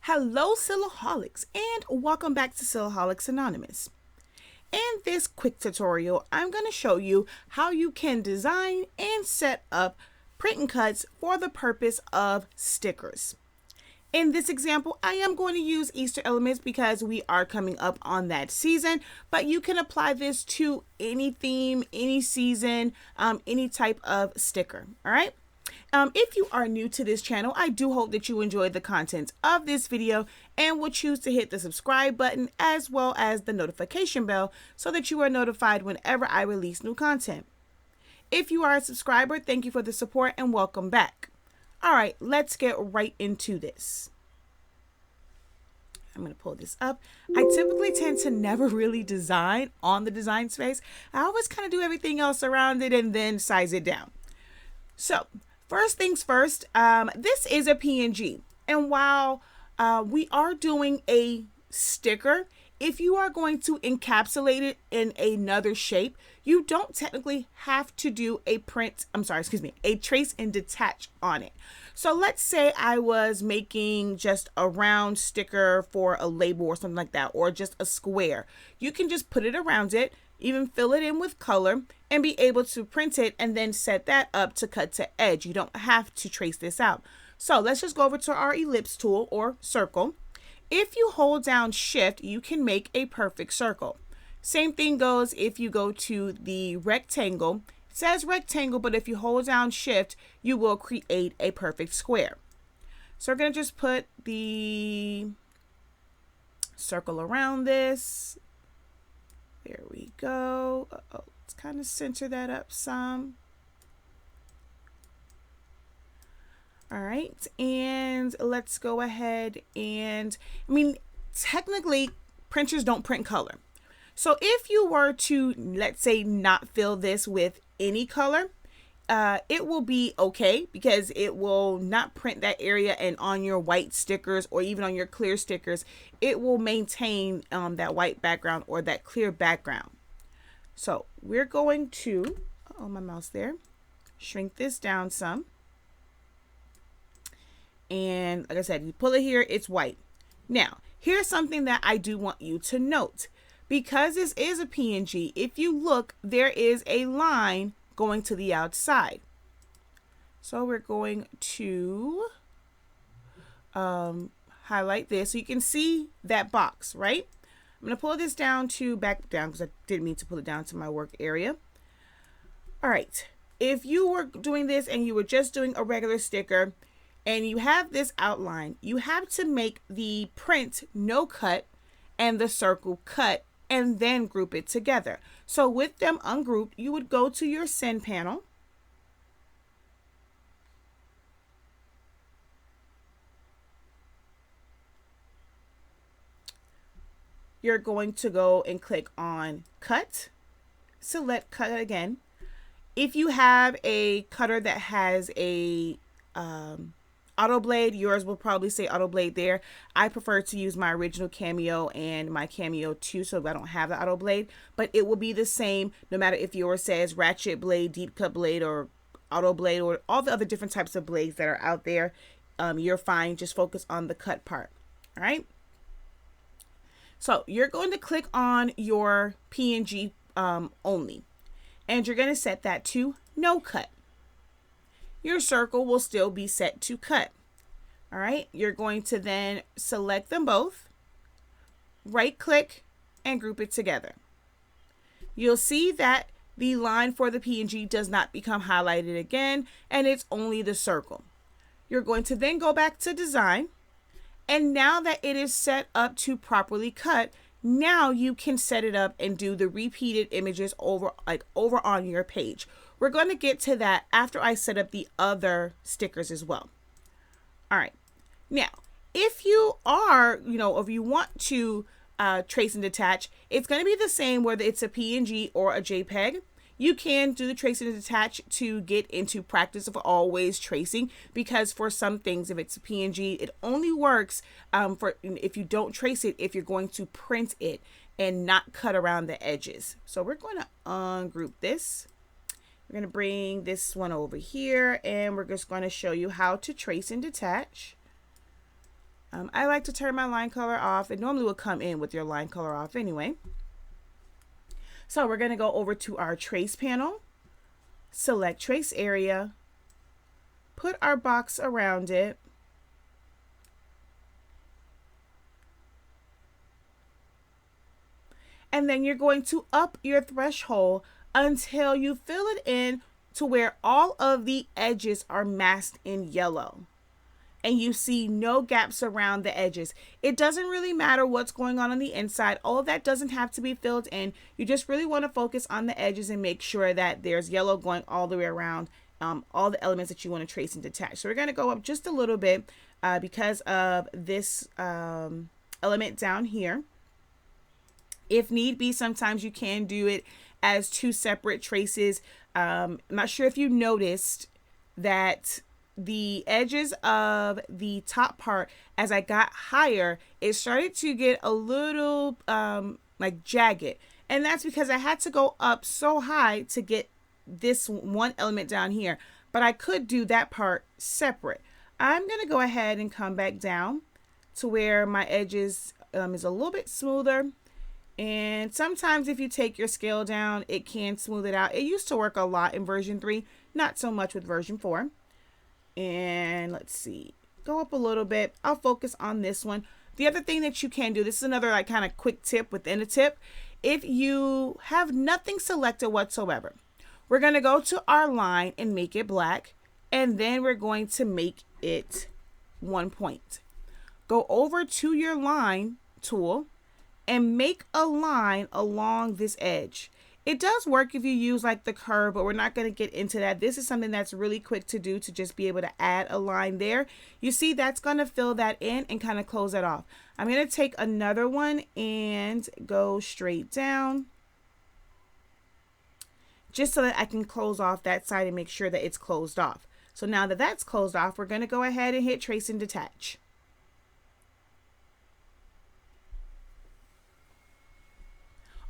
Hello, Silaholics, and welcome back to SILaholics Anonymous. In this quick tutorial, I'm going to show you how you can design and set up print and cuts for the purpose of stickers. In this example, I am going to use Easter elements because we are coming up on that season, but you can apply this to any theme, any season, any type of sticker, all right? If you are new to this channel, I do hope that you enjoyed the content of this video and will choose to hit the subscribe button as well as the notification bell so that you are notified whenever I release new content. If you are a subscriber, thank you for the support and welcome back. All right, let's get right into this. I'm going to pull this up. I typically tend to never really design on the design space. I always kind of do everything else around it and then size it down. So first things first, this is a PNG. And while we are doing a sticker, if you are going to encapsulate it in another shape, you don't technically have to do a trace and detach on it. So let's say I was making just a round sticker for a label or something like that, or just a square. You can just put it around it, even fill it in with color and be able to print it and then set that up to cut to edge. You don't have to trace this out. So let's just go over to our ellipse tool or circle. If you hold down shift, you can make a perfect circle. Same thing goes if you go to the rectangle. It says rectangle, but if you hold down shift, you will create a perfect square. So we're going to just put the circle around this. There we go. Let's kind of center that up some. All right, and let's go ahead and, technically printers don't print color. So if you were to, let's say, not fill this with any color, it will be okay because it will not print that area, and on your white stickers or even on your clear stickers, it will maintain that white background or that clear background. So we're going to, my mouse there, shrink this down some. And like I said, you pull it here, it's white. Now, here's something that I do want you to note. Because this is a PNG, if you look, there is a line going to the outside. So we're going to highlight this so you can see that box, right? I'm going to pull this down back down because I didn't mean to pull it down to my work area. All right. If you were doing this and you were just doing a regular sticker and you have this outline, you have to make the print no cut and the circle cut and then group it together. So with them ungrouped, you would go to your send panel. You're going to go and click on cut, select cut again. If you have a cutter that has a auto blade, yours will probably say auto blade there. I prefer to use my original Cameo and my Cameo 2, so I don't have the auto blade, but it will be the same no matter if yours says ratchet blade, deep cut blade, or auto blade, or all the other different types of blades that are out there. You're fine. Just focus on the cut part. All right. So you're going to click on your PNG only, and you're going to set that to no cut. Your circle will still be set to cut. All right, you're going to then select them both, right click, and group it together. You'll see that the line for the PNG does not become highlighted again, and it's only the circle. You're going to then go back to design, and now that it is set up to properly cut, now you can set it up and do the repeated images over on your page. We're going to get to that after I set up the other stickers as well. All right. Now, if you are, if you want to trace and detach, it's going to be the same whether it's a PNG or a JPEG. You can do the trace and detach to get into practice of always tracing, because for some things, if it's a PNG, it only works if you don't trace it, if you're going to print it and not cut around the edges. So we're going to ungroup this. We're going to bring this one over here, and we're just going to show you how to trace and detach. I like to turn my line color off. It normally will come in with your line color off anyway. So we're going to go over to our trace panel, select trace area, put our box around it, and then you're going to up your threshold until you fill it in to where all of the edges are masked in yellow and you see no gaps around the edges. It doesn't really matter what's going on the inside. All of that doesn't have to be filled in. You just really want to focus on the edges and make sure that there's yellow going all the way around all the elements that you want to trace and detach. So we're going to go up just a little bit because of this element down here. If need be, sometimes you can do it as two separate traces. I'm not sure if you noticed that the edges of the top part, as I got higher, it started to get a little like jagged. And that's because I had to go up so high to get this one element down here. But I could do that part separate. I'm going to go ahead and come back down to where my edges is a little bit smoother. And sometimes if you take your scale down, it can smooth it out. It used to work a lot in version 3, not so much with version 4. And let's see, go up a little bit. I'll focus on this one. The other thing that you can do, this is another like kind of quick tip within a tip. If you have nothing selected whatsoever, we're going to go to our line and make it black. And then we're going to make it 1 point. Go over to your line tool and make a line along this edge. It does work if you use like the curve, but we're not going to get into that. This is something that's really quick to do, to just be able to add a line there. You see, that's going to fill that in and kind of close that off. I'm going to take another one and go straight down, just so that I can close off that side and make sure that it's closed off. So now that that's closed off, we're going to go ahead and hit trace and detach.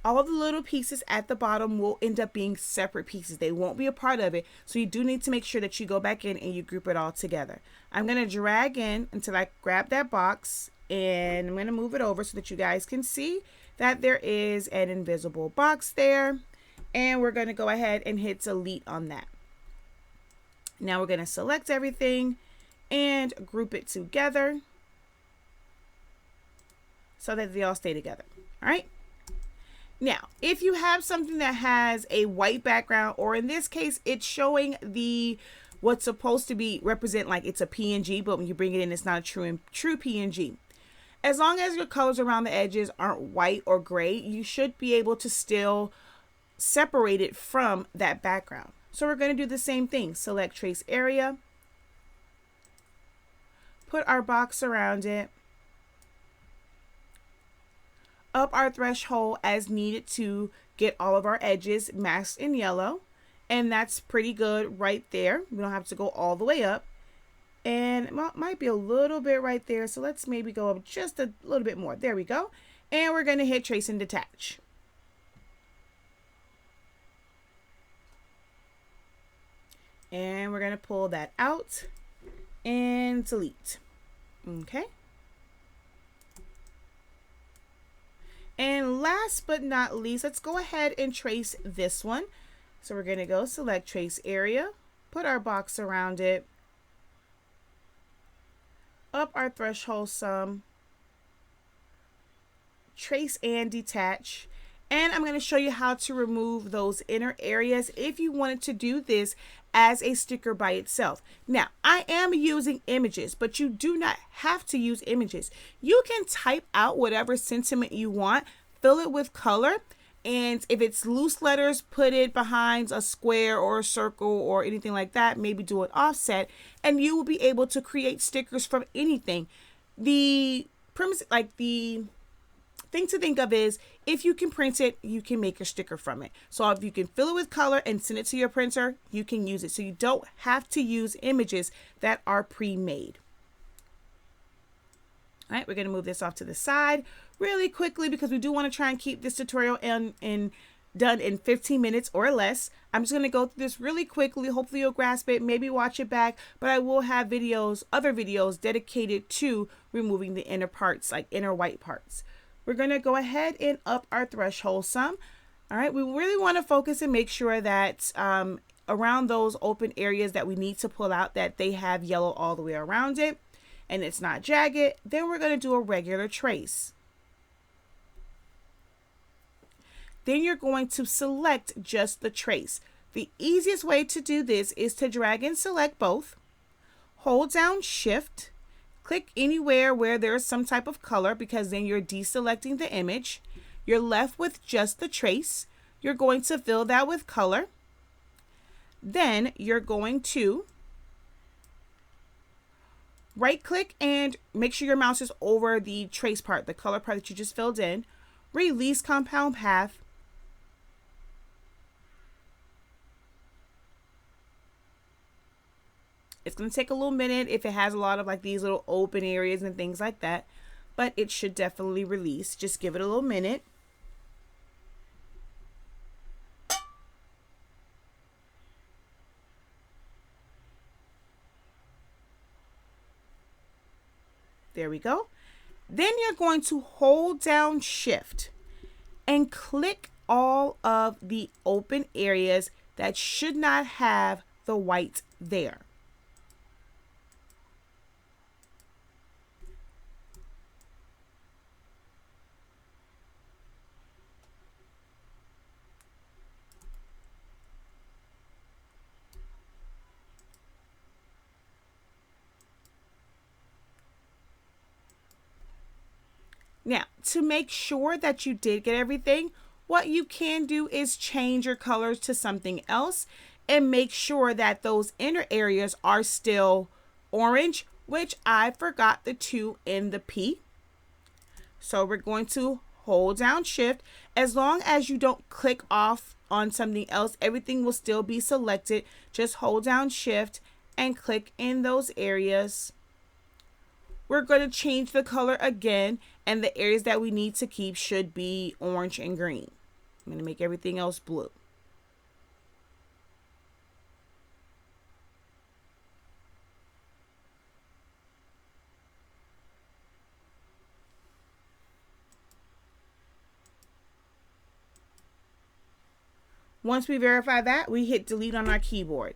All of the little pieces at the bottom will end up being separate pieces. They won't be a part of it. So you do need to make sure that you go back in and you group it all together. I'm going to drag in until I grab that box, and I'm going to move it over so that you guys can see that there is an invisible box there. And we're going to go ahead and hit delete on that. Now we're going to select everything and group it together so that they all stay together. All right. Now, if you have something that has a white background, or in this case, it's showing the what's supposed to be represent like it's a PNG, but when you bring it in, it's not a true PNG. As long as your colors around the edges aren't white or gray, you should be able to still separate it from that background. So we're going to do the same thing. Select trace area, put our box around it, up our threshold as needed to get all of our edges masked in yellow. And that's pretty good right there. We don't have to go all the way up. And it might be a little bit right there. So let's maybe go up just a little bit more. There we go. And we're going to hit trace and detach. And we're going to pull that out and delete. Okay. And last but not least, let's go ahead and trace this one. So we're going to go select trace area, put our box around it, up our threshold some, trace and detach. And I'm going to show you how to remove those inner areas if you wanted to do this as a sticker by itself. Now, I am using images, but you do not have to use images. You can type out whatever sentiment you want, fill it with color, and if it's loose letters, put it behind a square or a circle or anything like that, maybe do an offset, and you will be able to create stickers from anything. The premise, like the thing to think of is, if you can print it, you can make a sticker from it. So if you can fill it with color and send it to your printer, you can use it. So you don't have to use images that are pre-made. All right, we're going to move this off to the side really quickly because we do want to try and keep this tutorial in done in 15 minutes or less. I'm just going to go through this really quickly. Hopefully you'll grasp it, maybe watch it back, but I will have videos, other videos dedicated to removing the inner parts, like inner white parts. We're going to go ahead and up our threshold some. All right, we really want to focus and make sure that around those open areas that we need to pull out, that they have yellow all the way around it and it's not jagged. Then we're going to do a regular trace. Then you're going to select just the trace. The easiest way to do this is to drag and select both. Hold down Shift, click anywhere where there's some type of color, because then you're deselecting the image. You're left with just the trace. You're going to fill that with color. Then you're going to right click and make sure your mouse is over the trace part, the color part that you just filled in. Release compound path. It's going to take a little minute if it has a lot of like these little open areas and things like that, but it should definitely release. Just give it a little minute. There we go. Then you're going to hold down Shift and click all of the open areas that should not have the white there. Now, to make sure that you did get everything, what you can do is change your colors to something else and make sure that those inner areas are still orange, which I forgot the 2 in the P. So we're going to hold down Shift. As long as you don't click off on something else, everything will still be selected. Just hold down Shift and click in those areas. We're going to change the color again, and the areas that we need to keep should be orange and green. I'm going to make everything else blue. Once we verify that, we hit delete on our keyboard.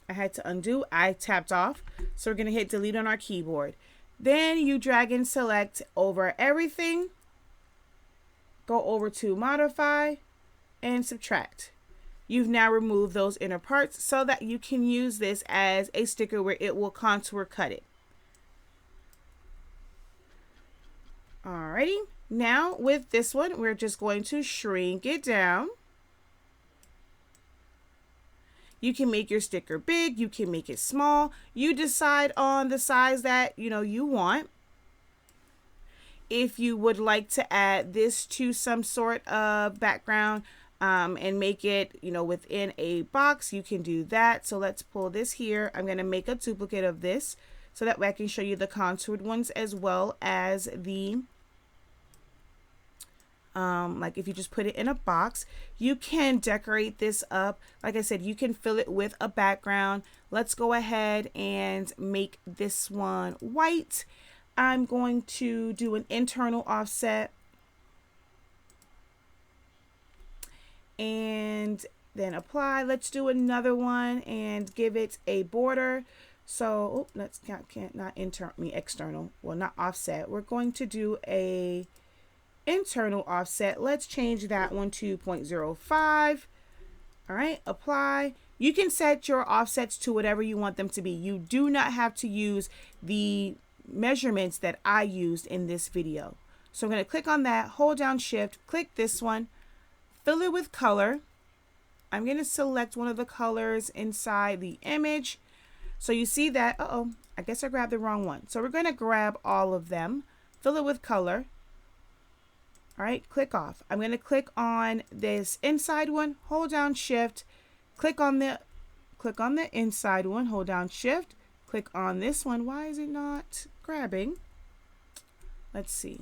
I had to undo, I tapped off. So we're going to hit delete on our keyboard. Then you drag and select over everything. Go over to modify and subtract. You've now removed those inner parts so that you can use this as a sticker where it will contour cut it. Alrighty, now with this one, we're just going to shrink it down. You can make your sticker big, you can make it small. You decide on the size that you want. If you would like to add this to some sort of background and make it, within a box, you can do that. So let's pull this here. I'm going to make a duplicate of this so that way I can show you the contoured ones as well as the like if you just put it in a box. You can decorate this up. Like I said, you can fill it with a background. Let's go ahead and make this one white. I'm going to do an internal offset and then apply. Let's do another one and give it a border. So let's external. Well, not offset. We're going to do a internal offset. Let's change that one to 0.05. All right, apply. You can set your offsets to whatever you want them to be. You do not have to use the measurements that I used in this video. So I'm going to click on that, hold down Shift, click this one, fill it with color. I'm going to select one of the colors inside the image. So you see that, I guess I grabbed the wrong one. So we're going to grab all of them, fill it with color. All right, click off. I'm going to click on this inside one, hold down Shift, click on the inside one, hold down Shift, click on this one. Why is it not grabbing? Let's see.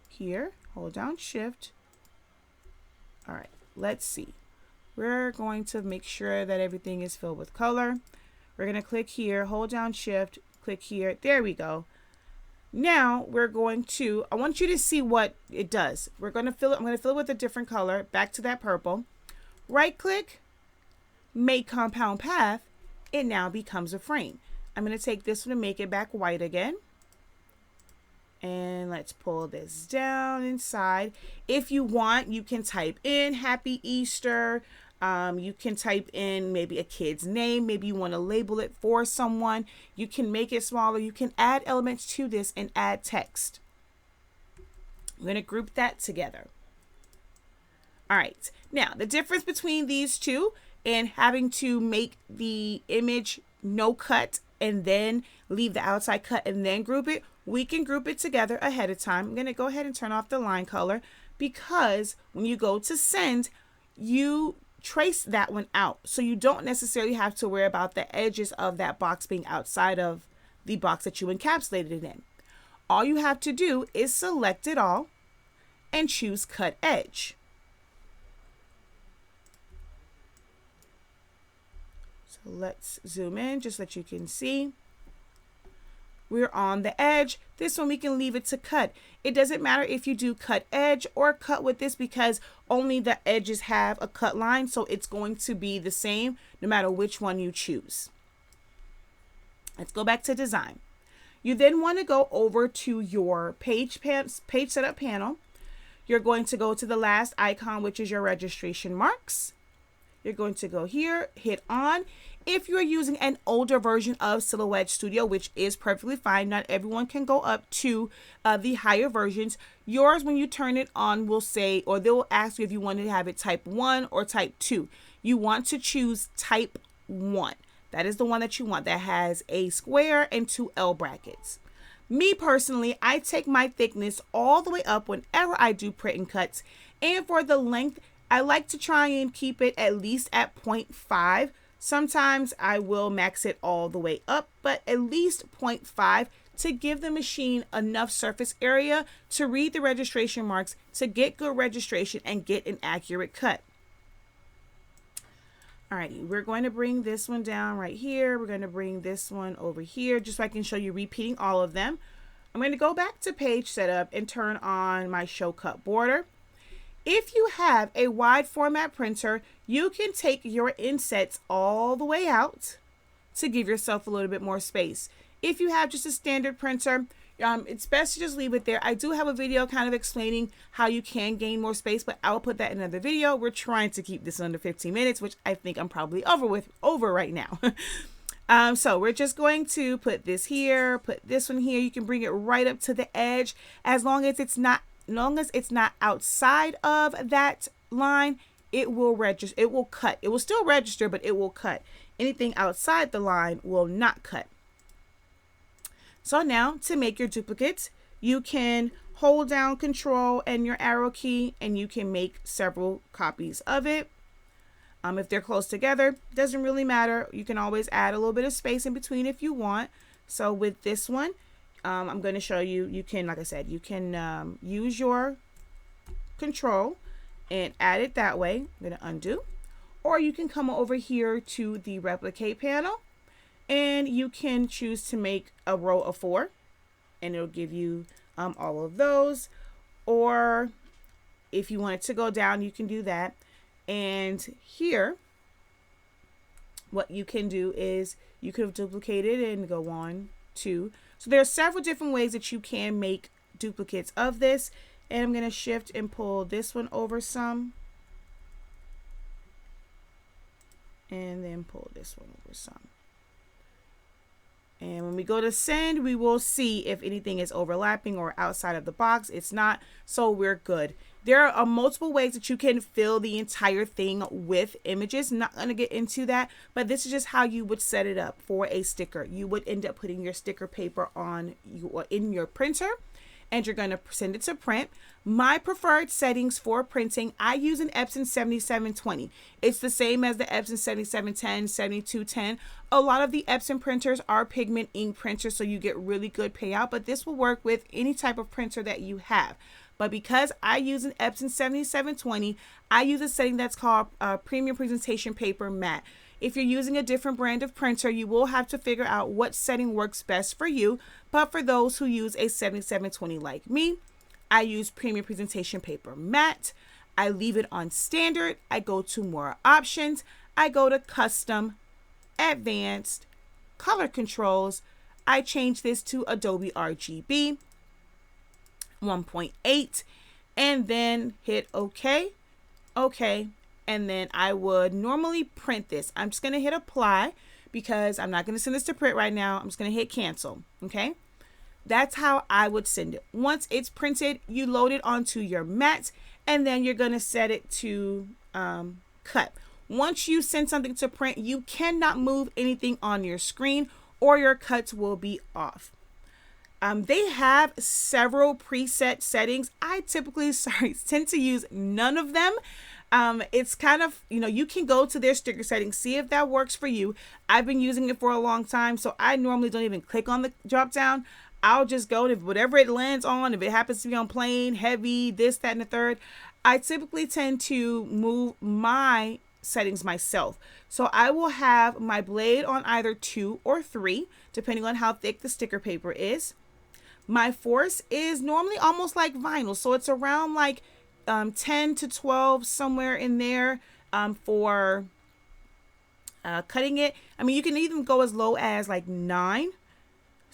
Here, hold down Shift. All right, let's see. We're going to make sure that everything is filled with color. We're going to click here, hold down Shift, click here. There we go. Now we're going to, I want you to see what it does. We're going to fill it. I'm going to fill it with a different color. Back to that purple. Right click, make compound path. It now becomes a frame. I'm going to take this one and make it back white again. And let's pull this down inside. If you want, you can type in Happy Easter. You can type in maybe a kid's name. Maybe you want to label it for someone. You can make it smaller. You can add elements to this and add text. I'm going to group that together. All right. Now, the difference between these two and having to make the image no cut and then leave the outside cut and then group it, we can group it together ahead of time. I'm going to go ahead and turn off the line color because when you go to send, you trace that one out. So you don't necessarily have to worry about the edges of that box being outside of the box that you encapsulated it in. All you have to do is select it all and choose Cut Edge. So let's zoom in just so that you can see. We're on the edge. This one we can leave it to cut. It doesn't matter if you do cut edge or cut with this because only the edges have a cut line. So it's going to be the same no matter which one you choose. Let's go back to design. You then want to go over to your page setup panel. You're going to go to the last icon, which is your registration marks. You're going to go here, hit on. If you're using an older version of Silhouette Studio, which is perfectly fine, not everyone can go up to the higher versions. Yours, when you turn it on, will say, or they'll ask you if you want to have it type 1 or type 2. You want to choose type 1. That is the one that you want that has a square and 2 L brackets. Me personally, I take my thickness all the way up whenever I do print and cuts. And for the length, I like to try and keep it at least at 0.5. Sometimes I will max it all the way up, but at least 0.5 to give the machine enough surface area to read the registration marks, to get good registration and get an accurate cut. Alrighty, we're going to bring this one down right here. We're going to bring this one over here just so I can show you repeating all of them. I'm going to go back to page setup and turn on my show cut border. If you have a wide format printer, you can take your insets all the way out to give yourself a little bit more space. If you have just a standard printer, it's best to just leave it there. I do have a video kind of explaining how you can gain more space, but I'll put that in another video. We're trying to keep this under 15 minutes, which I think I'm probably over right now. So we're just going to put this here, put this one here. You can bring it right up to the edge as long as it's not outside of that line. It will register, it will cut. It will still register, but it will cut. Anything outside the line will not cut. So now to make your duplicates, you can hold down Control and your arrow key and you can make several copies of it. If they're close together, doesn't really matter. You can always add a little bit of space in between if you want. So with this one, I'm going to show you, you can, like I said, you can use your Control and add it that way. I'm going to undo. Or you can come over here to the replicate panel and you can choose to make a row of 4 and it'll give you all of those. Or if you want it to go down, you can do that. And here, what you can do is you could have duplicated and go 1, 2. So there are several different ways that you can make duplicates of this. And I'm going to shift and pull this one over some. And then pull this one over some. And when we go to send, we will see if anything is overlapping or outside of the box. It's not, so we're good. There are multiple ways that you can fill the entire thing with images. I'm not going to get into that, but this is just how you would set it up for a sticker. You would end up putting your sticker paper on in your printer, and you're going to send it to print. My preferred settings for printing, I use an Epson 7720. It's the same as the Epson 7710, 7210. A lot of the Epson printers are pigment ink printers, so you get really good payout, but this will work with any type of printer that you have. But because I use an Epson 7720, I use a setting that's called Premium Presentation Paper Matte. If you're using a different brand of printer, you will have to figure out what setting works best for you. But for those who use a 7720 like me, I use Premium Presentation Paper Matte. I leave it on standard. I go to more options. I go to custom, advanced, color controls. I change this to Adobe RGB 1.8 and then hit OK. OK. And then I would normally print this. I'm just going to hit apply because I'm not going to send this to print right now. I'm just going to hit cancel. Okay. That's how I would send it. Once it's printed, you load it onto your mat and then you're going to set it to cut. Once you send something to print, you cannot move anything on your screen or your cuts will be off. They have several preset settings. I typically, tend to use none of them. It's kind of, you can go to their sticker settings, see if that works for you. I've been using it for a long time, so I normally don't even click on the drop down. I'll just go to whatever it lands on. If it happens to be on plain, heavy, this, that, and the third, I typically tend to move my settings myself. So I will have my blade on either 2 or 3, depending on how thick the sticker paper is. My force is normally almost like vinyl, so it's around like 10 to 12, somewhere in there for cutting it. I mean, you can even go as low as like 9.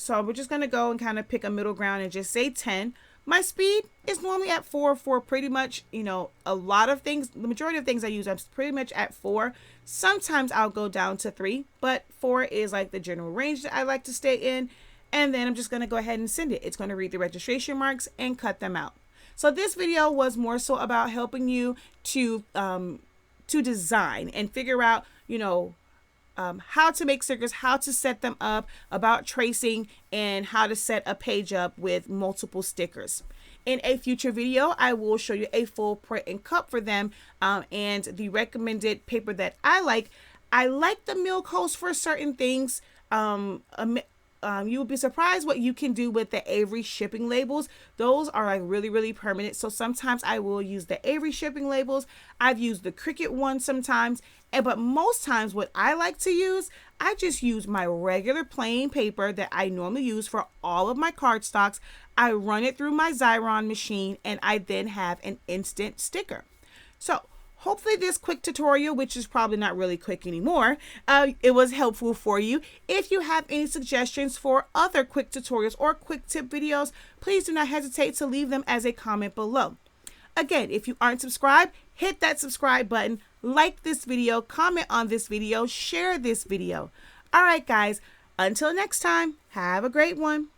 So we're just going to go and kind of pick a middle ground and just say 10. My speed is normally at 4 for pretty much, a lot of things. The majority of things I use, I'm pretty much at 4. Sometimes I'll go down to 3, but 4 is like the general range that I like to stay in. And then I'm just going to go ahead and send it. It's going to read the registration marks and cut them out. So this video was more so about helping you to design and figure out, how to make stickers, how to set them up, about tracing, and how to set a page up with multiple stickers. In a future video, I will show you a full print and cut for them and the recommended paper that I like. I like the Milk Host for certain things. You will be surprised what you can do with the Avery shipping labels. Those are like really, really permanent. So sometimes I will use the Avery shipping labels. I've used the Cricut one sometimes. But most times what I like to use, I just use my regular plain paper that I normally use for all of my cardstocks. I run it through my Xyron machine and I then have an instant sticker. So hopefully this quick tutorial, which is probably not really quick anymore, it was helpful for you. If you have any suggestions for other quick tutorials or quick tip videos, please do not hesitate to leave them as a comment below. Again, if you aren't subscribed, hit that subscribe button, like this video, comment on this video, share this video. All right, guys, until next time, have a great one.